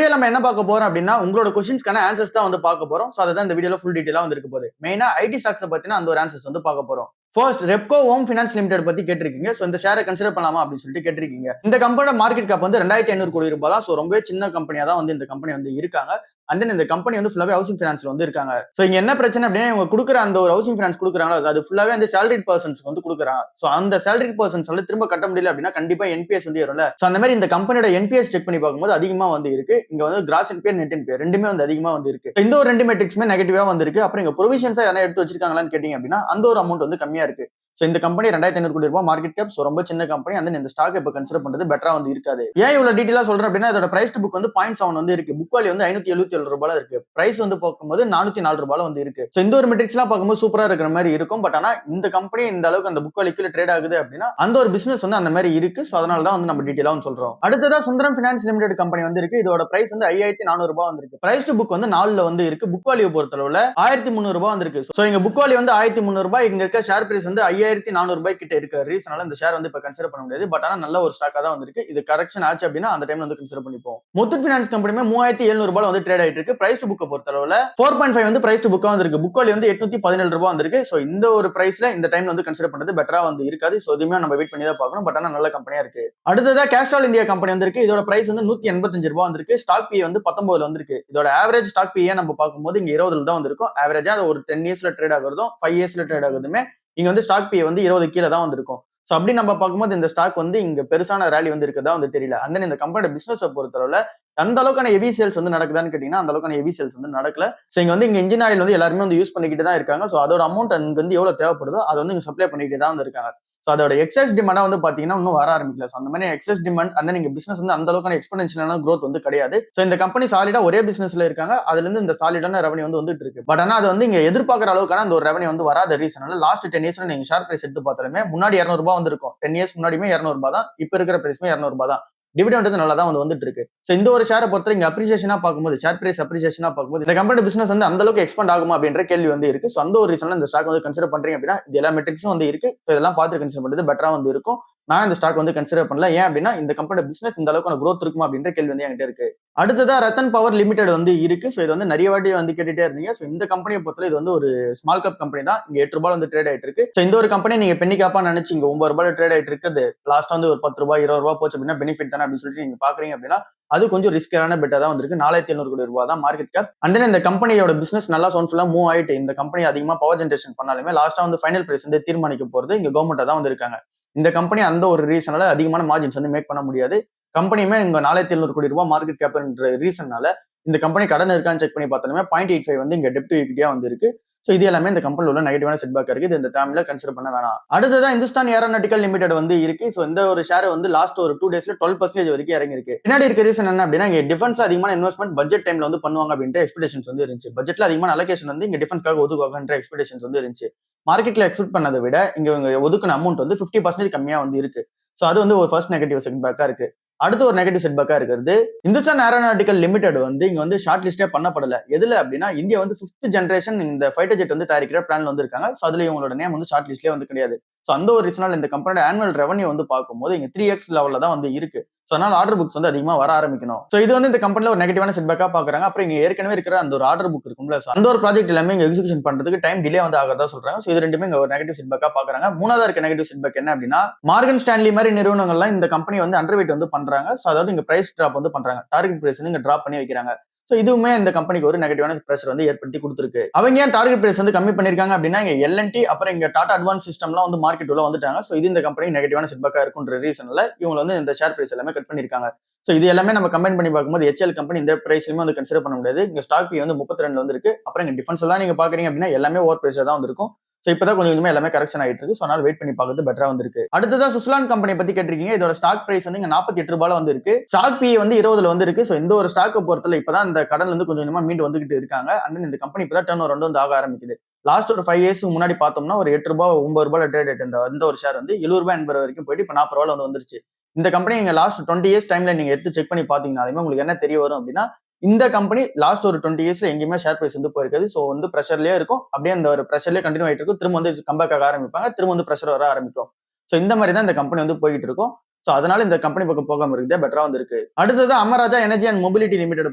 Video நம்ம என்ன பார்க்க போறோம் அப்படின்னா உங்களோட கொஸ்டின்ஸ்க்கான ஆன்சர்ஸ் தான் வந்து பார்க்க போறோம். சோ அதான் இந்த வீடியோல ஃபுல் டீடைலா வந்து இருக்க போகுது. மெயினா ஐடி ஸ்டாக்ஸ் பத்தின அந்த ஒரு ஆன்சர்ஸ் வந்து பார்க்க போறோம். First Repco home finance limited பத்தி கேட்டிருக்கீங்க. சோ இந்த ஷேரை கன்சிடர் பண்ணலாமா அப்படின்னு சொல்லிட்டு கேட்டிருக்கீங்க. இந்த கம்பெனியோட மார்க்கெட் கேப் வந்து 2500 கோடி ரூபாய் தான். சோ ரொம்பவே சின்ன கம்பெனியா தான் வந்து இந்த கம்பெனி வந்து இருக்காங்க. அண்ட் தென் இந்த கம்பெனி வந்து ஃபுல்லாவே ஹவுசிங் ஃபைனான்ஸ்ல வந்து இருக்காங்க. சோ இங்க என்ன பிரச்சனை அப்படின்னா இவங்க கொடுக்குற அந்த ஒரு ஹவுசிங் ஃபைனான்ஸ் கொடுக்குறாங்களோ அது ஃபுல்லாவே அந்த சேலரிட் பர்சன்ஸ்க்கு வந்து கொடுக்குறாங்க. சோ அந்த சேலரிட் பர்சன்ஸ் வந்து திரும்ப கட்ட முடியல அப்படின்னா கண்டிப்பா என்பிஎஸ் வந்து வரும்ல. சோ அந்த மாதிரி இந்த கம்பெனியோட என்பிஎஸ் செக் பண்ணி பார்க்கும்போது அதிகமா வந்து இருக்கு. இங்க வந்து கிராஸ் என்பிஆர் நெட் என்பிஆர் ரெண்டுமே வந்து அதிகமா வந்து இருக்கு. இந்த ஒரு ரெண்டு மெட்ரிக்ஸ்மே நெகட்டிவா வந்து இருக்கு. அப்புறம் இங்க ப்ரொவிஷன்ஸா என்ன எடுத்து வச்சிருக்காங்களான்னு கேட்டீங்க அப்படின்னா அந்த ஒரு அமௌண்ட் வந்து கம்மியா இருக்கு. சோ இந்த கம்பெனி 2500 கோடி ரூபாய் மார்க்கெட் கேப். சோ ரொம்ப சின்ன கம்பெனி. அந்த இந்த ஸ்டாக் இப்ப கன்சிடர் பண்றது பெட்டரா வந்து இருக்காது. ஏன் இவ்வளவு டீடைலா சொல்றேன் அப்படின்னா இதோட பிரைஸ் டு புக் வந்து 0.7 வந்து இருக்கு. புக் வேல்யூ வந்து 577 ரூபாய் இருக்கு. பிரைஸ் வந்து பார்க்கும்போது 404 ரூபாய் வந்து இருக்கு. சோ இந்த ஒரு மெட்ரிக்ஸ் எல்லாம் பார்க்கும்போது சூப்பரா இருக்கிற மாதிரி இருக்கும். பட் ஆனா இந்த கம்பெனி இந்த அளவுக்கு அந்த புக் வேல்யூக்குள்ள ட்ரேட் ஆகுது அப்படின்னா அந்த ஒரு பிசினஸ் வந்து அந்த மாதிரி இருக்கு. சோ அதனால தான் வந்து நம்ம டீடைலா வந்து சொல்றோம். அடுத்ததா சுந்தரம் ஃபைனான்ஸ் லிமிடெட் கம்பெனி வந்து இருக்கு. இதோட பிரைஸ் வந்து 5400 ரூபாய் வந்து இருக்கு. பிரைஸ் டு புக் வந்து 4ல வந்து இருக்கு. புக் வேல்யூ பொறுத்தளவுல 1300 ரூபாய் வந்து இருக்கு. சோ இங்க புக் வேல்யூ வந்து 1300 ரூபாய். இங்க இருக்க ஷேர் பிரைஸ் வந்து 5400 ரூபாய் கிட்ட இருக்கு. ரீசனால இந்த ஷேர் வந்து இப்ப கன்சிடர் பண்ண முடியாது. பட் ஆனா நல்ல ஒரு ஸ்டாக்கா தான் வந்திருக்கு. இது கரெக்ஷன் ஆச்சு அப்படின்னா அந்த டைம்ல வந்து கன்சிடர் பண்ணிப்போம். முத்தூட் ஃபைனான்ஸ் கம்பெனியுமே 3700 ரூபாய் வந்து ட்ரேட் ஆயிட்டு இருக்கு. பிரைஸ் டு புக் பொறுத்தளவுல 4.5 வந்து பிரைஸ் டு புக்கா வந்திருக்கு. புக் வேல்யூ வந்து 817 ரூபாய் வந்திருக்கு. சோ இந்த ஒரு பிரைஸ்ல இந்த டைம்ல வந்து கன்சிடர் பண்றது பெட்டரா வந்து இருக்காது. சோ இதுமே நம்ம வெயிட் பண்ணி தான் பார்க்கணும். பட் ஆனா நல்ல கம்பெனியா இருக்கு. அடுத்ததா கேஸ்ட்ரால் இந்தியா கம்பெனி வந்திருக்கு. இதோட பிரைஸ் வந்து 185 ரூபாய் வந்திருக்கு. ஸ்டாக் பி வந்து 19 வந்திருக்கு. இதோட ஆவரேஜ் ஸ்டாக் பி நம்ம பார்க்கும்போது இங்க 20ல தான் வந்திருக்கும். ஆவரேஜா ஒரு 10 இயர்ஸ்ல ட்ரேட் ஆகுறதும் 5 இயர்ஸ்ல ட்ரேட் ஆகுதுமே இங்க வந்து ஸ்டாக் பி வந்து 20 கீழே தான் வந்திருக்கும். சோ அப்படி நம்ம பார்க்கும்போது இந்த ஸ்டாக் வந்து இங்க பெருசான ரேலி வந்து இருக்கதா வந்து தெரியல. அந்த இந்த கம்பெனியோட பிசினஸ் பொறுத்தளவுல அந்த அளவுக்கான ஹெவி சேல்ஸ் வந்து நடக்குதான்னு கேட்டீங்கன்னா அந்த அளவுக்கான ஹெவி சேல்ஸ் வந்து நடக்கல. சோ இங்க வந்து இங்க இன்ஜின் ஆயில் வந்து எல்லாருமே வந்து யூஸ் பண்ணிக்கிட்டு தான் இருக்காங்க. சோ அதோட அமௌண்ட் அங்க வந்து எவ்வளவு தேவைப்படுதோ அதை வந்து இங்க சப்ளை பண்ணிக்கிட்டே தான் வந்து இருக்காங்க. சோ அதோட எக்ஸஸ் டிமாண்டா வந்து பாத்தீங்கன்னா இன்னும் வர ஆரம்பிக்கல. சோ அந்த மாதிரி எக்ஸஸ் டிமாண்ட் அந்த நீங்க பிசினஸ் வந்து அந்த அளவுக்கான எக்ஸ்போனென்ஷியலான growth வந்து கிடையாது. சோ இந்த கம்பெனி சாலிடா ஒரே பிசினஸ்ல இருக்காங்க. அதுல இருந்து இந்த சாலிடான ரெவன்யூ வந்து வந்துட்டு இருக்கு. பட் ஆனா அது வந்து இங்க எதிர்பார்க்கிற அளவுக்கான அந்த ஒரு ரெவன்யூ வந்து வராத ரீசனால லாஸ்ட் 10 இயர்ஸ்ல நீங்க ஷேர் பிரைஸ் எடுத்து பார்த்தாலுமே முன்னாடி 200 ரூபாய் வந்து இருக்கும். 10 இயர்ஸ் முன்னாடியுமே 200 ரூபாய் தான். இப்ப இருக்கிற பிரைஸ்மே 200 ரூபாய் தான். டிவிடெண்ட் வந்து நல்லா தான் வந்துட்டு இருக்கு. சோ இந்த ஒரு ஷேரை பொறுத்த இங்க அப்ரிசியேஷனா பார்க்கும்போது ஷேர் பிரைஸ் அப்ரிசியேஷனா பார்க்கும்போது இந்த கம்பெனி பிசினஸ் வந்து அந்த அளவுக்கு எக்ஸ்பேண்ட் ஆகுமா அப்படின்ற கேள்வி வந்து இருக்கு. சோ அந்த ஒரு ரீசன்ல இந்த ஸ்டாக் வந்து கன்சிடர் பண்றீங்க அப்படின்னா இது எல்லா மெட்ரிக்ஸும் வந்து இருக்கு. சோ இதெல்லாம் பார்த்து கன்சிடர் பண்றது பெட்டரா வந்து இருக்கும். நான் இந்த ஸ்டாக் வந்து கன்சிடர் பண்ணல. ஏன் அப்படின்னா இந்த கம்பெனி பிசினஸ் இந்த அளவுக்கு growth இருக்குமா அப்படின்ற கேள்வி வந்து என்கிட்ட இருக்கு. அடுத்ததா ரத்தன் பவர் லிமிடெட் வந்து இருக்கு. சோ இது வந்து நிறைய வாட்டி வந்து கேட்டுட்டே இருந்தீங்க. சோ இந்த கம்பெனியை பொறுத்தவரை இது வந்து ஒரு ஸ்மால் கேப் கம்பெனி தான். இங்க 8 ரூபாய் வந்து ட்ரேட் ஆயிட்டு இருக்கு. சோ இந்த ஒரு கம்பெனி நீங்க பென்னி கேப்பா நினைச்சு இங்க 9 ரூபாய் ட்ரேட் ஆயிட்டு இருக்குது. லாஸ்ட் வந்து ஒரு 10 ரூபாய் 20 ரூபாய் போச்சு அப்படின்னா பெனிஃபிட் தானே அப்படின்னு சொல்லிட்டு நீங்க பாக்குறீங்க அப்படின்னா அது கொஞ்சம் ரிஸ்கான பெட்டா தான் வந்திருக்கு. 4700 கோடி ரூபாய் தான் மார்க்கெட் கேப். அண்ட் தென் இந்த கம்பெனியோட பிசினஸ் நல்லா சவுண்ட்ஃபுல்லா மூவ் ஆயிட்டு இந்த கம்பெனி அதிகமா பவர் ஜெனரேஷன் பண்ணாலுமே லாஸ்டா வந்து ஃபைனல் பிரைஸ் வந்து தீர்மானிக்க போறது இங்க கவர்மெண்டா தான் வந்திருக்காங்க. இந்த கம்பெனி அந்த ஒரு ரீசனால அதிகமான மார்ஜின்ஸ் வந்து மேக் பண்ண முடியாது. கம்பெனியுமே இங்க 4700 கோடி ரூபாய் மார்க்கெட் கேப்ன்ற ரீசனால இந்த கம்பெனி கடன் இருக்கான்னு செக் பண்ணி பார்த்தாலுமே 0.85 வந்து இங்க டெப்ட் ஈக்விட்டியா வந்து இருக்கு. சோ இது எல்லாமே இந்த கம்பெனில உள்ள நெகட்டிவான செட்பேக் இருக்கு. இது இந்த டைம்ல கன்சிடர் பண்ண வேணாம். அடுத்ததா இந்துஸ்தான் ஏரோநாட்டிக்கல் லிமிடெட் வந்து இருக்கு. சோ இந்த ஒரு ஷேர் வந்து லாஸ்ட் ஒரு 2 டேஸ்ல 12% வரைக்கும் இறங்கி இருக்கு. பின்னாடி இருக்க ரீசன் என்ன அப்படின்னா இங்க டிஃபென்ஸ் அதிகமான இன்வெஸ்ட்மெண்ட் பட்ஜெட் டைம்ல வந்து பண்ணுவாங்க அப்படின்ற எக்ஸ்பெக்டேஷன்ஸ் வந்து இருந்துச்சு. பட்ஜெட்ல அதிகமான அலோகேஷன் வந்து இங்க டிஃபென்ஸ்க்காக ஒதுக்குவாங்கன்ற எக்ஸ்பெக்டேஷன்ஸ் வந்து இருந்துச்சு. மார்க்கெட்ல எக்ஸ்பெக்ட் பண்ணதை விட இங்க ஒதுக்குன அமௌண்ட் வந்து 50% கம்மியா வந்து இருக்கு. சோ அது வந்து ஒரு ஃபர்ஸ்ட் நெகட்டிவ் செட்பேக்கா இருக்கு. அடுத்து ஒரு நெகட்டிவ் செட்பேக்கா இருக்கிறது இந்துஸ்தான் ஏரோநாட்டிக்கல் லிமிடெட் வந்து இங்க வந்து ஷார்ட் லிஸ்டே பண்ணப்படல. எதுல அப்படின்னா இந்தியா வந்து 5th ஜெனரேஷன் இந்த ஃபைட்டர் ஜெட் வந்து தயாரிக்கிற பிளான்ல வந்து இருக்காங்க. சோ அதுல இவங்களோட நேம் வந்து ஷார்ட் லிஸ்ட்லயே வந்து கிடையாது. சோ அந்த ஒரு ரீசனால இந்த கம்பெனியோட ஆனுவல் ரெவன்யூ வந்து பார்க்கும்போது இங்க 3x லெவல்ல தான் வந்து இருக்கு. சோ அதனால ஆர்டர் புக்ஸ் வந்து அதிகமா வர ஆரம்பிக்கணும். சோ இது வந்து இந்த கம்பெனில ஒரு நெகட்டிவான செட்பேக்கா பாக்குறாங்க. அப்புறம் இங்க ஏற்கனவே இருக்கிற அந்த ஒரு ஆர்டர் புக் இருக்கும்ல அந்த ஒரு ப்ராஜெக்ட் எல்லாமே இங்க எக்ஸிகியூஷன் பண்றதுக்கு டைம் டிலே வந்து ஆகிறதா சொல்றாங்க. சோ இது ரெண்டுமே இங்க ஒரு நெகட்டிவ் செட்பேக்கா பாக்குறாங்க. மூணாவதா இருக்க நெகட்டிவ் செட்பேக் என்ன அப்படின்னா மார்கன் ஸ்டான்லி மாதிரி நிறுவனங்கள்லாம் இந்த கம்பெனி வந்து அண்டர்வெயிட் வந்து பண்றாங்க. சோ அதாவது இங்க பிரைஸ் டிராப் வந்து பண்றாங்க. டார்கெட் பிரைஸ் இங்க டிராப் பண்ணி வைக்கிறாங்க. சோ இதுவுமே இந்த கம்பெனிக்கு ஒரு நெகட்டிவான பிரஷர் வந்து ஏற்படுத்தி கொடுத்துருக்கு. அவங்க ஏன் டார்கெட் பிரைஸ் வந்து கம்மி பண்ணிருக்காங்க அப்படின்னா இங்க எல்என்டி அப்புறம் இங்க டாடா அட்வான்ஸ் சிஸ்டம்லாம் வந்து மார்க்கெட் உள்ள வந்துட்டாங்க. சோ இது இந்த கம்பெனி நெகட்டிவான செட்பேக்கா இருக்குன்ற ரீசன்ல இவங்க வந்து இந்த ஷேர் பிரைஸ் எல்லாமே கட் பண்ணிருக்காங்க. சோ இது எல்லாமே நம்ம கம்பைன் பண்ணி பார்க்கும்போது HL கம்பெனி இந்த பிரைஸ்லயுமே வந்து கன்சிடர் பண்ண முடியாது. இங்க ஸ்டாக் பி வந்து 32 வந்து இருக்கு. அப்புறம் இங்க டிஃபென்ஸ் தான் நீங்க பாக்குறீங்க அப்படின்னா எல்லாமே ஓவர் பிரைஸா தான் வந்திருக்கும். சோ இப்பதான் கொஞ்சம் கொஞ்சமா எல்லாமே கரெக்ஷன் ஆயிட்டு இருக்கு. சோ அதனால வெயிட் பண்ணி பார்க்கிறது பெட்டரா வந்திருக்கு. அடுத்ததா சுஸ்லான் கம்பெனி பத்தி கேட்டிருக்கீங்க. இதோட ஸ்டாக் பிரைஸ் வந்து இங்க 48 ரூபாய் வந்து இருக்கு. ஸ்டாக் பி வந்து 20ல வந்து இருக்கு. சோ இந்த ஒரு ஸ்டாக் பொறுத்தல இப்பதான் இந்த கடன்ல இருந்து கொஞ்சம் கொஞ்சமா மீண்டு வந்துகிட்டு இருக்காங்க. அண்ட் இந்த கம்பெனி இப்பதான் டர்ன் ஓவர் வந்து ஆக ஆரம்பிக்குது. லாஸ்ட் ஒரு 5 இயர்ஸ் முன்னாடி பார்த்தோம்னா ஒரு 8 ரூபாய் 9 ரூபாய் ட்ரேட் ஆயிட்டு இந்த ஒரு ஷேர் வந்து 70 ரூபாய் 80 வரைக்கும் போயிட்டு இப்ப 40 ரூபாய் வந்து வந்துருச்சு. இந்த கம்பெனி நீங்க லாஸ்ட் 20 இயர்ஸ் டைம்ல நீங்க எடுத்து செக் பண்ணி பாத்தீங்கன்னாலுமே உங்களுக்கு என்ன தெரிய வரும் அப்படின்னா இந்த கம்பெனி லாஸ்ட் ஒரு 20 இயர்ஸ்ல எங்கேயுமே ஷேர் பிரைஸ் வந்து போயிருக்காது. சோ வந்து பிரஷர்லயே இருக்கும். அப்படியே அந்த ஒரு பிரஷர்லயே கண்டினியூ ஆயிட்டு இருக்கும். திரும்ப வந்து கம்பேக் ஆக ஆரம்பிப்பாங்க. திரும்ப வந்து பிரஷர் வர ஆரம்பிக்கும். சோ இந்த மாதிரி தான் இந்த கம்பெனி வந்து போயிட்டு இருக்கும். சோ அதனால இந்த கம்பெனி பக்கம் போகாம இருக்குது பெட்டரா வந்து இருக்கு. அடுத்தது Amara Raja energy and mobility limited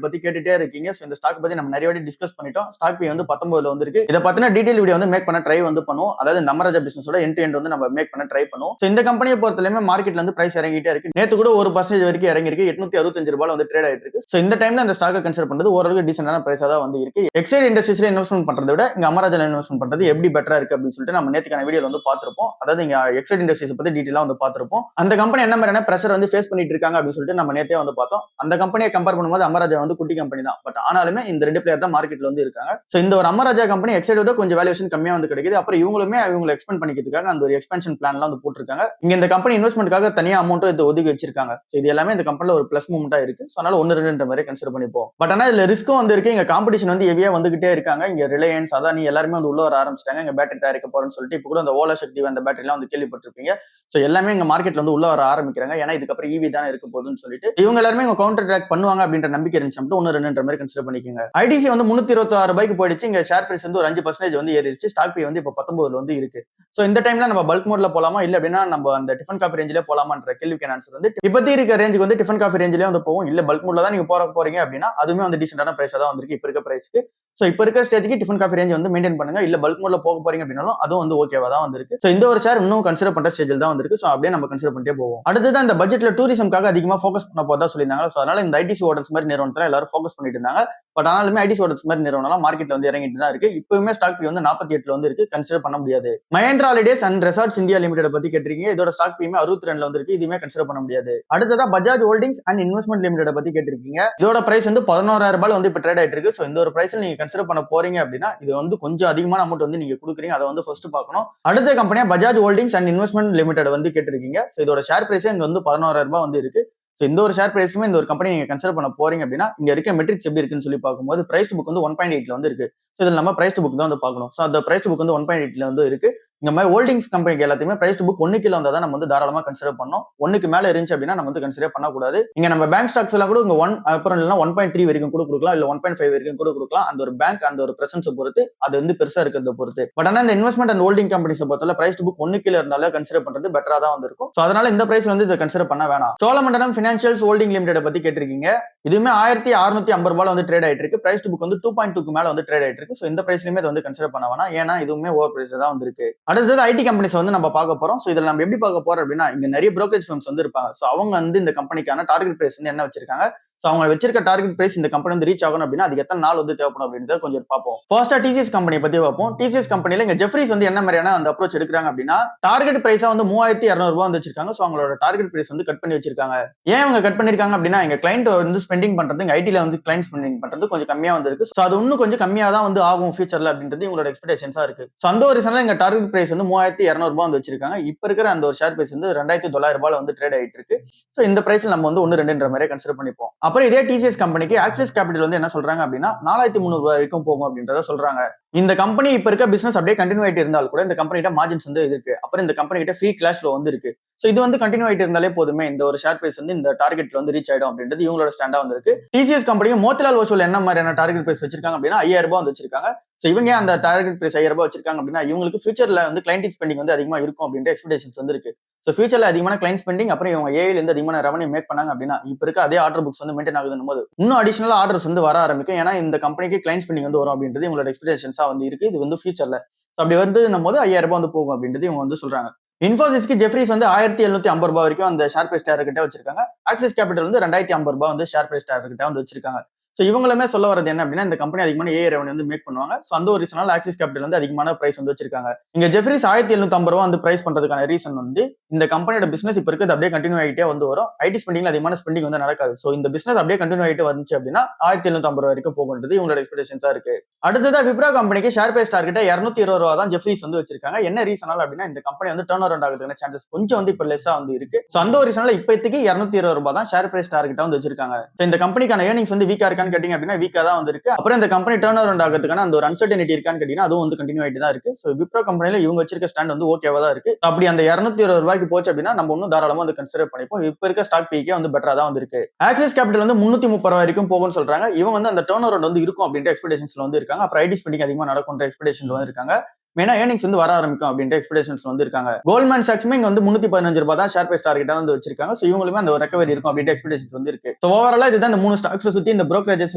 பத்தி கேட்டுட்டே இருக்கீங்க. சோ இந்த ஸ்டாக் பத்தி நம்ம நிறைய வாட்டி டிஸ்கஸ் பண்ணிட்டோம். ஸ்டாக் பி வந்து 19ல வந்திருக்கு. இத பத்தின டீடைல் வீடியோ வந்து மேக் பண்ண ட்ரை வந்து பண்ணுவோம். அதாவது இந்த அமராஜா பிசினஸோட எண்ட் டு எண்ட் வந்து நம்ம மேக் பண்ண ட்ரை பண்ணுவோம். சோ இந்த கம்பெனியை பொறுத்தவரையுமே மார்க்கெட்ல வந்து பிரைஸ் இறங்கிட்டே இருக்கு. நேத்து கூட 1% வரைக்கும் இறங்கி இருக்கு. 865 ரூபாயில வந்து ட்ரேட் ஆயிட்டு இருக்கு. சோ இந்த டைம்ல அந்த ஸ்டாக்கை கன்சிடர் பண்றது ஓரளவுக்கு டீசென்டான பிரைஸா தான் வந்து இருக்கு. எக்ஸைட் இண்டஸ்ட்ரீஸ்ல இன்வெஸ்ட்மெண்ட் பண்றதை விட இங்க அமராஜால இன்வெஸ்ட்மெண்ட் பண்றது எப்படி பெட்டரா இருக்கு அப்படின்னு சொல்லிட்டு நம்ம நேத்துக்கான வீடியோல வந்து பார்த்திருப்போம். அதாவது இங்க எக்ஸைட் இண்டஸ்ட்ரீஸ் பத்தி டீடைலா வந்து பார்த்திருப்போம். அந்த கம்பெனி என்ன மாதிரியான பிரஷர் வந்து ஃபேஸ் பண்ணிட்டு இருக்காங்க அப்படின்னு சொல்லிட்டு நம்ம நேத்தே வந்து பார்த்தோம். அந்த கம்பெனியை கம்பேர் பண்ணும்போது அமராஜா வந்து குட்டி கம்பெனி தான். பட் ஆனாலுமே இந்த ரெண்டு பிளேயர் தான் மார்க்கெட்ல வந்து இருக்காங்க. சோ இந்த ஒரு அமராஜா கம்பெனி எக்ஸைடோட கொஞ்சம் வேல்யூஷன் கம்மியா வந்து கிடைக்குது. அப்புறம் இவங்களுமே இவங்களை எக்ஸ்பெண்ட் பண்ணிக்கிறதுக்காக அந்த ஒரு எக்ஸ்பென்ஷன் பிளான்லாம் வந்து போட்டிருக்காங்க. இங்க இந்த கம்பெனி இன்வெஸ்ட்மெண்ட்காக தனியா அமௌண்ட் இது ஒதுக்கி வச்சிருக்காங்க. இது எல்லாமே இந்த கம்பெனில ஒரு பிளஸ் மூவ்மெண்டா இருக்கு. சோ அதனால 1-2 மாதிரி கன்சிடர் பண்ணிப்போம். பட் ஆனா இதுல ரிஸ்க்கும் வந்து இருக்கு. இங்க காம்படிஷன் வந்து ஹெவியா வந்துகிட்டே இருக்காங்க. இங்க ரிலையன்ஸ், அதானி எல்லாருமே வந்து உள்ள வர ஆரம்பிச்சிட்டாங்க. இங்க பேட்டரி தயாரிக்க போறேன்னு சொல்லிட்டு இப்ப கூட அந்த ஓலா சக்தி அந்த பேட்டரிலாம் வந்து கேள்விப்பட்டிருப்பீங்க. சோ எல்லாமே இங்க மார்க்கெட்ல வந்து உள்ள வர ஆரம்பிக்கிறாங்க. ஏன்னா இதுக்கப்புறம் ஈவி தானே இருக்க போகுதுன்னு சொல்லிட்டு இவங்க எல்லாருமே இங்க கவுண்டர் ட்ராக் பண்ணுவாங்க அப்படின்ற நம்பிக்கை இருந்துச்சு. 1-2 மாதிரி கன்சிடர் பண்ணிக்கோங்க. ஐடிசி வந்து 326 ரூபாய்க்கு போயிடுச்சு. இங்க ஷேர் பிரைஸ் வந்து ஒரு 5% வந்து ஏறிடுச்சு. ஸ்டாக் பி வந்து இப்ப 19 வந்து இருக்கு. சோ இந்த டைம்ல நம்ம பல்க் மோட்ல போலாமா இல்ல அப்படின்னா நம்ம அந்த டிஃபன் காஃபி ரேஞ்சிலே போலாமான்ற கேள்விக்கான ஆன்சர் வந்து இப்பத்தி இருக்க ரேஞ்சுக்கு வந்து டிஃபன் காஃபி ரேஞ்சிலே வந்து போகும். இல்ல பல்க் மோட்ல தான் நீங்க போறீங்க அப்படின்னா அதுவுமே வந்து டீசென்டான பிரைஸா தான் வந்திருக்கு இப்ப இருக்க பிரைஸ்க்கு. சோ இப்ப இருக்க ஸ்டேஜ்க்கு டிஃபன் காஃபி ரேஞ்ச் வந்து மெயின்டைன் பண்ணுங்க. இல்ல பல்க் மோட்ல போக போறீங்க அப்படின்னாலும் அதுவும் வந்து ஓகேவா தான் வந்திருக்கு. சோ இந்த ஒரு ஷேர் இன்னும் கன்சிடர் பண்ற ஸ்டேஜில் தான் வந்திருக்கு. சோ அப்படியே நம்ம கன்சிடர் பண்ணிட்டே போவோம். அடுத்ததான் இந்த பட்ஜெட்ல டூரிசம்காக அதிகமா ஃபோக்கஸ் பண்ண போதா சொல்லியிருந்தாங்க. சோ அதனால இந்த ஐடிசி ஹோட்டல்ஸ் மாதிரி நிறுவனத்துல எல்லாரும் ஃபோக்கஸ் பண்ணிட்டு இருந்தாங்க. பட் ஆனாலுமே ஐடிசி ஹோட்டல்ஸ் மாதிரி நிறுவனம் மார்க்கெட்ல வந்து இறங்கிட்டு தான் இருக்கு. இப்பவுமே ஸ்டாக் பி வந்து 48ல வந்து இருக்கு. கன்சிடர் பண்ண முடியாது. Mahindra holidays and resorts India limited பத்தி கேட்டிருக்கீங்க. இதோட ஸ்டாக் பியுமே 62ல வந்து இருக்கு. இதுவுமே கன்சிடர் பண்ண முடியாது. அடுத்ததா Bajaj holdings and investment limited பத்தி கேட்டிருக்கீங்க. இதோட பிரைஸ் வந்து 11,000 ரூபாய் வந்து இப்ப ட்ரேட் ஆயிட்டு இருக்கு. சோ இந்த ஒரு பிரைஸ்ல நீங்க கன்சிடர் பண்ண போறீங்க அப்படின்னா இது வந்து கொஞ்சம் அதிகமான அமௌண்ட் வந்து நீங்க கொடுக்குறீங்க. அதை வந்து ஃபர்ஸ்ட் பார்க்கணும். அடுத்த கம்பெனியா Bajaj holdings and investment limited வந்து கேட்டிருக்கீங்க. சோ இதோட ஷேர் பிரைஸ் இங்க வந்து 11,000 ரூபாய் வந்து இருக்கு. சோ இந்த ஒரு ஷேர் பிரைஸுமே இந்த ஒரு கம்பெனி நீங்க கன்சிடர் பண்ண போறீங்க அப்படின்னா இங்க இருக்க மெட்ரிக்ஸ் எப்படி இருக்குன்னு சொல்லி பார்க்கும்போது பிரைஸ் புக் வந்து 1.8ல வந்து இருக்கு. சோ இதுல நம்ம பிரைஸ் புக் தான் வந்து பார்க்கணும். சோ அந்த பிரைஸ் புக் வந்து 1.8ல வந்து இருக்கு. இந்த மாதிரி ஹோல்டிங்ஸ் கம்பெனிக்கு எல்லாத்தையுமே பிரைஸ் புக் 1 கீழ வந்தா தான் நம்ம வந்து தாராளமா கன்சிடர் பண்ணணும். 1க்கு மேல இருந்துச்சு அப்படின்னா நம்ம வந்து கன்சிடர் பண்ணக்கூடாது. இங்க நம்ம பேங்க் ஸ்டாக்ஸ் எல்லாம் கூட இங்க 1 அப்புறம் இல்லைன்னா 1.3 வரைக்கும் கூட கொடுக்கலாம். இல்ல 1.5 வரைக்கும் கூட கொடுக்கலாம். அந்த ஒரு பேங்க் அந்த ஒரு பிரசன்ஸ் பொறுத்து அது வந்து பெருசா இருக்கிறத பொறுத்து. பட் ஆனா இந்த இன்வெஸ்ட்மெண்ட் அண்ட் ஹோல்டிங் கம்பெனிஸ் பொறுத்தவரை பிரைஸ் புக் 1 கீழ இருந்தாலே கன்சிடர் பண்றது பெட்டரா தான் வந்து இருக்கும். சோ அதனால இந்த பிரைஸ் வந்து இதை கன்சிடர் பண்ண வேணாம். சோழமண்டலம் பினான்சியல்ஸ் ஹோல்டிங் லிமிடெட் பத்தி கேட்டிருக்கீங்க. இதுவுமே 1650 ரூபாய் வந்து ட்ரேட் ஆயிட்டு இருக்கு. பிரைஸ் புக் வந்து 2.2க்கு மேல வந்து ட்ரேட் ஆயிட்டு இருக்கு. சோ இந்த பிரைஸ்லயுமே வந்து கன்சிடர் பண்ண வேணாம். ஏன்னா இதுவுமே ஓவர் பிரைஸ் தான் வந்து இருக்கு. அடுத்தது ஐடி கம்பெனிஸ் வந்து நம்ம பார்க்க போறோம். சோ இதுல நம்ம எப்படி பார்க்க போறோம் அப்படின்னா இங்க நிறைய brokerage firms வந்து இருப்பாங்க. சோ அவங்க வந்து இந்த கம்பெனிக்கான டார்கெட் பிரைஸ் வந்து என்ன வச்சிருக்காங்க, சோ அவங்க வச்சிருக்க டார்கெட் பிரைஸ் இந்த கம்பெனி வந்து ரீச் ஆகணும் அப்படின்னா அதுக்கு எத்தனை நாள் வந்து தேவைப்படும் அப்படின்றத கொஞ்சம் பார்ப்போம். ஃபர்ஸ்டா டிசிஎஸ் கம்பெனி பத்தி பார்ப்போம். டிசிஎஸ் கம்பெனில இங்க ஜெஃப்ரிஸ் வந்து என்ன மாதிரியான அந்த அப்ரோச் எடுக்கிறாங்க அப்படின்னா டார்கெட் பிரைஸா வந்து 3200 ரூபாய் வந்து வச்சிருக்காங்க. சோ அவங்களோட டார்கெட் பிரைஸ் வந்து கட் பண்ணி வச்சிருக்காங்க. ஏன் அவங்க கட் பண்ணிருக்காங்க அப்படின்னா எங்க கிளைண்ட் வந்து ஸ்பெண்டிங் பண்றது இங்க ஐடில வந்து கிளைண்ட் ஸ்பெண்டிங் பண்றது கொஞ்சம் கம்மியா வந்து இருக்கு. சோ அது இன்னும் கொஞ்சம் கம்மியா தான் வந்து ஆகும் ஃபியூச்சர்ல அப்படின்றது உங்களோட எக்ஸ்பெக்டேஷன்ஸா இருக்கு. சோ அந்த ஒரு ரீசன்ல எங்க டார்கெட் பிரைஸ் வந்து 3200 ரூபாய் வந்து வச்சிருக்காங்க. இப்ப இருக்கிற அந்த ஒரு ஷேர் பிரைஸ் வந்து 2900 ரூபாயில வந்து ட்ரேட் ஆயிட்டு இருக்கு. சோ இந்த பிரைஸ்ல நம்ம வந்து 1-2 மாதிரி கன்சிடர் பண்ணிப்போம். அப்புறம் இதே டிசிஎஸ் கம்பெனிக்கு ஆக்சிஸ் கேபிட்டல் வந்து என்ன சொல்றாங்க அப்படின்னா 4300 ரூபாய் வரைக்கும் போகும் அப்படின்றத சொல்றாங்க. இந்த கம்பெனி இப்ப இருக்க பிசினஸ் அப்படியே கண்டினியூ ஆயிட்டு இருந்தாலும் கூட இந்த கம்பெனிட்ட மார்ஜின்ஸ் வந்து இருக்கு. அப்புறம் இந்த கம்பெனி கிட்ட ஃப்ரீ கேஷ் ஃப்ளோ வந்து இருக்கு. சோ இது வந்து கண்டினியூ ஆயிட்டு இருந்தாலே போதுமே இந்த ஒரு ஷேர் பிரைஸ் வந்து இந்த டார்கெட்ல வந்து ரீச் ஆயிடும் அப்படின்றது இவங்களோட ஸ்டாண்டா வந்து இருக்கு. டிசிஎஸ் கம்பெனியும் மோத்திலால் ஓசூல் என்ன மாதிரியான டார்கெட் பிரைஸ் வச்சிருக்காங்க அப்படின்னா 5000 ரூபாய் வந்து வச்சிருக்காங்க. சோ இவங்க அந்த டார்கெட் பிரைஸ் 5000 ரூபாய் வச்சிருக்காங்க அப்படின்னா இவங்களுக்கு ஃபியூச்சர்ல வந்து கிளைண்ட் ஸ்பெண்டிங் வந்து அதிகமா இருக்கும் அப்படின்ற எக்ஸ்பெக்டேஷன்ஸ் வந்து இருக்கு. சோ ஃபியூச்சர்ல அதிகமான கிளைண்ட் ஸ்பெண்டிங் அப்புறம் இவங்க ஏஐல இருந்து அதிகமான ரெவன்யூ மேக் பண்ணாங்க அப்படின்னா இப்ப இருக்க அதே ஆர்டர் புக்ஸ் வந்து மெயின்டைன் ஆகுதுன்னு போது இன்னும் அடிஷனல் ஆர்டர்ஸ் வந்து வர ஆரம்பிக்கும். ஏன்னா இந்த கம்பெனிக்கு கிளைண்ட் ஸ்பெண்டிங் வந்து வரும் அப்படின்றது இவங்களோட எக்ஸ்பெக்டேஷன்ஸா வந்து இருக்கு. இது வந்து ஃபியூச்சர்ல அப்படி வந்து நம்ம 5000 ரூபாய் வந்து போகும் அப்படின்றது இவங்க வந்து சொல்றாங்க. இன்ஃபோசிஸ்க்கு ஜெஃப்ரிஸ் வந்து 1750 ரூபாய் வரைக்கும் அந்த ஷேர் பிரைஸ் டார்கெட்டா வச்சிருக்காங்க. ஆக்சிஸ் கேபிட்டல் வந்து 2050 ரூபாய் வந்து ஷேர் பிரைஸ் டார்கெட்டா வந்து வச்சிருக்காங்க. சோ இவங்களுமே சொல்ல வரது என்ன அப்படின்னா இந்த கம்பெனி அதிகமான ஏஐ ரெவன்யூ வந்து மேக் பண்ணுவாங்க. சோ அந்த ஒரு ரீசனால ஆக்சிஸ் கேபிட்டல் வந்து அதிகமான பிரைஸ் வந்து வச்சிருக்காங்க. இங்க ஜெஃப்ரிஸ் 1750 ரூபாய் வந்து பிரைஸ் பண்றதுக்கான ரீசன் வந்து இந்த கம்பெனியோட பிசினஸ் இப்ப இருக்குது அப்படியே கண்டினியூ ஆகிட்டே வந்து வரும். ஐடி ஸ்பெண்டிங்ல அதிகமான ஸ்பெண்டிங் வந்து நடக்காது. சோ இந்த பிசினஸ் அப்படியே கண்டினியூ ஆகிட்டு வந்துச்சு அப்படின்னா 1750 ரூபாய் வரைக்கும் போகுன்றது இவங்களோட எக்ஸ்பெக்டேஷன்ஸா இருக்கு. அடுத்ததா விப்ரோ கம்பெனிக்கு ஷேர் பிரைஸ் டார்கெட்டா 220 ரூபாய் தான் ஜெஃப்ரிஸ் வந்து வச்சிருக்காங்க. என்ன ரீசனால அப்படின்னா இந்த கம்பெனி வந்து டர்ன் அரவுண்ட் ஆகிறதுக்கான சான்சஸ் கொஞ்சம் வந்து இப்ப லெஸ்ஸா வந்து இருக்கு. சோ அந்த ஒரு ரீசனால இப்போதைக்கு 220 ரூபாய் தான் ஷேர் பிரைஸ் டார்கெட்டா வந்து வச்சிருக்காங்க. இந்த கம்பெனிக்கான ஏர்னிங்ஸ் வந்து வீக்கா இருக்கான்னு கேட்டீங்க அப்படின்னா வீக்கா தான் வந்து இருக்கு. அப்புறம் இந்த கம்பெனி டர்ன் அரவுண்ட் ஆகிறதுக்கான அந்த ஒரு அன்சர்டனிட்டி இருக்கான்னு கேட்டீங்கன்னா அதுவும் வந்து கண்டினியூ ஆயிட்டு தான் இருக்கு. சோ விப்ரோ கம்பெனில இவங்க வச்சிருக்க ஸ்டாண்ட் வந்து ஓகேவா தான் இருக்கு. அப்படி அந்த 220 ரூபாய்க்கு போச்சு அப்படின்னா நம்ம இன்னும் தாராளமா வந்து கன்சிடர் பண்ணிப்போம். இப்ப இருக்க ஸ்டாக் பீக்கே வந்து பெட்டரா தான் வந்து இருக்கு. ஆக்சிஸ் கேபிட்டல் வந்து 330 ரூபாய் வரைக்கும் போகும்னு சொல்றாங்க. இவங்க வந்து அந்த டர்ன் அரவுண்ட் வந்து இருக்கும் அப்படின்ற எக்ஸ்பெக்டேஷன்ஸ்ல வந்து இருக்காங்க. அப்புறம் ஐடி ஸ்பெண்டிங் அதிகமா நடக்கும்ன்ற எக்ஸ்பெக்டேஷன்ல வந்து இருக்காங்க. மெயினா ஏர்னிங்ஸ் வந்து வர ஆரம்பிக்கும் அப்படின்ற எக்ஸ்பெக்டேஷன்ஸ் வந்து இருக்காங்க. கோல்ட்மேன் சாக்ஸுமே இங்க வந்து ₹315 தான் ஷேர் பிரைஸ் டார்கெட்டா வந்து வச்சிருக்காங்க. சோ இவங்களுமே அந்த ஒரு ரெக்கவரி இருக்கும் அப்படின்ற எக்ஸ்பெக்டேஷன்ஸ் வந்து இருக்கு. சோ ஓவராலா இதுதான் இந்த 3 ஸ்டாக்ஸ் சுத்தி இந்த புரோக்கரேஜஸ்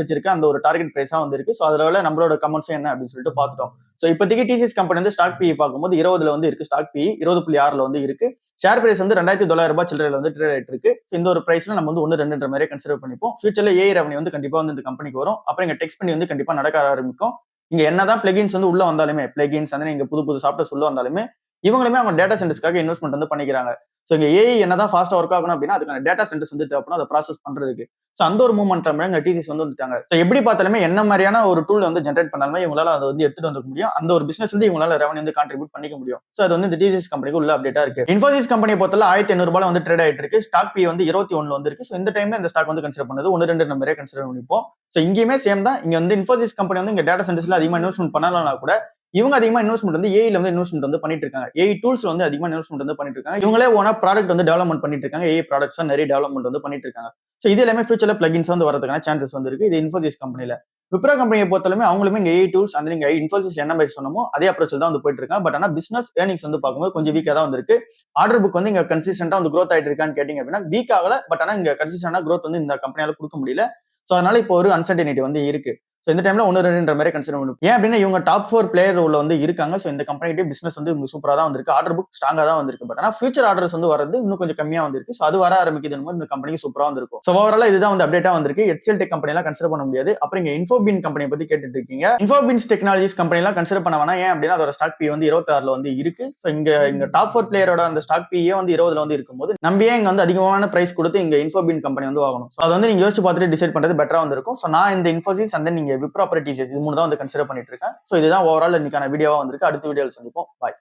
வச்சிருக்க அந்த ஒரு டார்கெட் பிரைஸா வந்து இருக்கு. சோ அதனால நம்மளோட கமெண்ட்ஸ் என்ன அப்படின்னு சொல்லிட்டு பார்த்துட்டோம். சோ இப்போதைக்கு டிசிஎஸ் கம்பெனி வந்து ஸ்டாக் பிஇ பார்க்கும்போது 20ல வந்து இருக்கு. ஸ்டாக் பிஇ 20.6ல வந்து இருக்கு. ஷேர் பிரைஸ் வந்து ₹2,900 சில்லறையில வந்து ட்ரேட் ஆயிட்டு இருக்கு. இந்த ஒரு பிரைஸ்ல நம்ம வந்து 1, 2ன்ற மாதிரி கன்சிடர் பண்ணிப்போம். ஃபியூச்சர்ல ஏஐ ரெவன்யூ வந்து கண்டிப்பா வந்து இந்த கம்பெனிக்கு வரும். அப்புறம் இங்க டெக்ஸ்ட் பண்ணி வந்து கண்டிப்பா நடக்க ஆரம்பிக்கும். இங்க என்னதான் பிளகின்ஸ் வந்து உள்ள வந்தாலுமே பிளகின்ஸ் வந்து இங்க புது புது சாஃப்ட்வேர்ஸ் உள்ள வந்தாலுமே இவங்களுமே அவங்க டேட்டா சென்டர்ஸ்க்காக இன்வெஸ்ட்மெண்ட் வந்து பண்ணிக்கிறாங்க. சோ இங்க ஏஐ என்னதான் ஃபாஸ்டா ஒர்க் ஆகணும் அப்படின்னா அதுக்கான டேட்டா சென்டர்ஸ் வந்து தேவைப்படும் அதை ப்ராசஸ் பண்றதுக்கு. சோ அந்த ஒரு மூவ்மெண்ட் இங்க டிசிஎஸ் வந்து வந்துட்டாங்க. சோ எப்படி பார்த்தாலுமே என்ன மாதிரியான ஒரு டூல் வந்து ஜென்ரேட் பண்ணாலுமே இவங்களால அதை வந்து எடுத்துட்டு வந்துக்க முடியும். அந்த ஒரு பிசினஸ் வந்து இவங்களால ரெவன்யூ வந்து கான்ட்ரிபியூட் பண்ணிக்க முடியும். சோ அது வந்து இந்த டிசிஎஸ் கம்பெனிக்கு உள்ள அப்டேட்டா இருக்கு. இன்ஃபோசிஸ் கம்பெனியை பொறுத்தல ₹1,800 வந்து ட்ரேட் ஆயிட்டு இருக்கு. ஸ்டாக் பி வந்து 21 வந்து இருக்கு. சோ இந்த டைம்ல இந்த ஸ்டாக் வந்து கன்சிடர் பண்ணது 1, 2 நம்பரே கன்சிடர் பண்ணிப்போம். சோ இங்கேயுமே சேம் தான். இங்க வந்து இன்ஃபோசிஸ் கம்பெனி வந்து இங்க டேட்டா சென்டர்ஸ்ல அதிகமா இன்வெஸ்ட்மெண்ட் பண்ணலனா கூட இவங்க அதிகமா இன்வெஸ்ட்மெண்ட் வந்து ஏஐல வந்து இன்வெஸ்ட்மெண்ட் வந்து பண்ணிட்டு இருக்காங்க. ஏஐ டூல்ஸ் வந்து அதிகமா இன்வெஸ்ட்மெண்ட் வந்து பண்ணிட்டு இருக்காங்க. இவங்களே ஓனா ப்ராடக்ட் வந்து டெவலப்மெண்ட் பண்ணிட்டு இருக்காங்க. ஏஐ ப்ராடக்ட்ஸ் நிறைய டெவலப்மெண்ட் வந்து பண்ணிட்டு இருக்காங்க. சோ இது எல்லாமே ஃபியூச்சர்ல பிளகின்ஸ் வந்து வரதுக்கான சான்சஸ் வந்து இருக்கு. இது இன்ஃபோசிஸ் கம்பெனில. விப்ரோ கம்பெனியை பொறுத்தவரைமே அவங்களுமே இங்க ஏஐ டூல்ஸ் அந்த நீங்க இன்ஃபோசிஸ் என்ன மாதிரி சொன்னமோ அதே அப்ரோச்சில் தான் வந்து போயிட்டு இருக்காங்க. பட் ஆனா பிசினஸ் ஏர்னிங்ஸ் வந்து பார்க்கும்போது கொஞ்சம் வீக்கா தான் வந்து இருக்கு. ஆர்டர் புக் வந்து இங்க கன்சிஸ்டன்டா வந்து growth ஆயிட்டு இருக்கான்னு கேட்டீங்க அப்படின்னா வீக் ஆகல. பட் ஆனா இங்க கன்சிஸ்டன்டா growth வந்து இந்த கம்பெனியால கொடுக்க முடியல. சோ அதனால இப்போ ஒரு அன்சர்டனிட்டி வந்து இருக்கு. சோ இந்த டைம்ல 1, 2ன்ற மாதிரி கன்சிடர் பண்ணும். ஏன் அப்படின்னா இவங்க டாப் 4 பிளேயர் உள்ள வந்து இருக்காங்க. சோ இந்த கம்பெனிட்டே பிசினஸ் வந்து சூப்பரா தான் வந்திருக்கு. ஆர்டர் புக் ஸ்ட்ராங்கா தான் வந்திருக்கு. பட் ஆனா ஃபியூச்சர் ஆர்டர்ஸ் வந்து வரது இன்னும் கொஞ்சம் கம்மியா வந்திருக்கு. சோ அது வர ஆரம்பிக்குதுன்னு போது இந்த கம்பெனிக்கு சூப்பரா வந்திருக்கும். சோ ஓவராலா இதுதான் வந்து அப்டேட்டா வந்திருக்கு. HCL டெக் கம்பெனி எல்லாம் கன்சிடர் பண்ண முடியாது. அப்புறம் இங்க இன்ஃபோபின் கம்பெனியை பத்தி கேட்டுட்டு இருக்கீங்க. இன்ஃபோபின்ஸ் டெக்னாலஜிஸ் கம்பெனி எல்லாம் கன்சிடர் பண்ண வேணாம். ஏன் அப்படின்னா அதோட ஸ்டாக் பி வந்து 26ல வந்து இருக்கு. சோ இங்க டாப் 4 பிளேயரோட அந்த ஸ்டாக் பிஏ வந்து 20ல வந்து இருக்கும்போது நம்பியே இங்க வந்து அதிகமான பிரைஸ் கொடுத்து இங்க இன்ஃபோபின் கம்பெனி வந்து வாங்கணும். சோ அது வந்து நீங்க யோசிச்சு பார்த்துட்டு டிசைட் பண்றது பெட்டரா வந்து இருக்கும். சோ நான் இந்த இன்ஃபோசிஸ் அண்ட் தென் நீங்க விப்ரோ டிசிஎஸ் இது மூணு தான் வந்து கன்சிடர் பண்ணிட்டு இருக்கேன். சோ இதுதான் ஓவரால் இன்னைக்கான வீடியோவா வந்திருக்கு. அடுத்த வீடியோல சந்திப்போம். பாய்.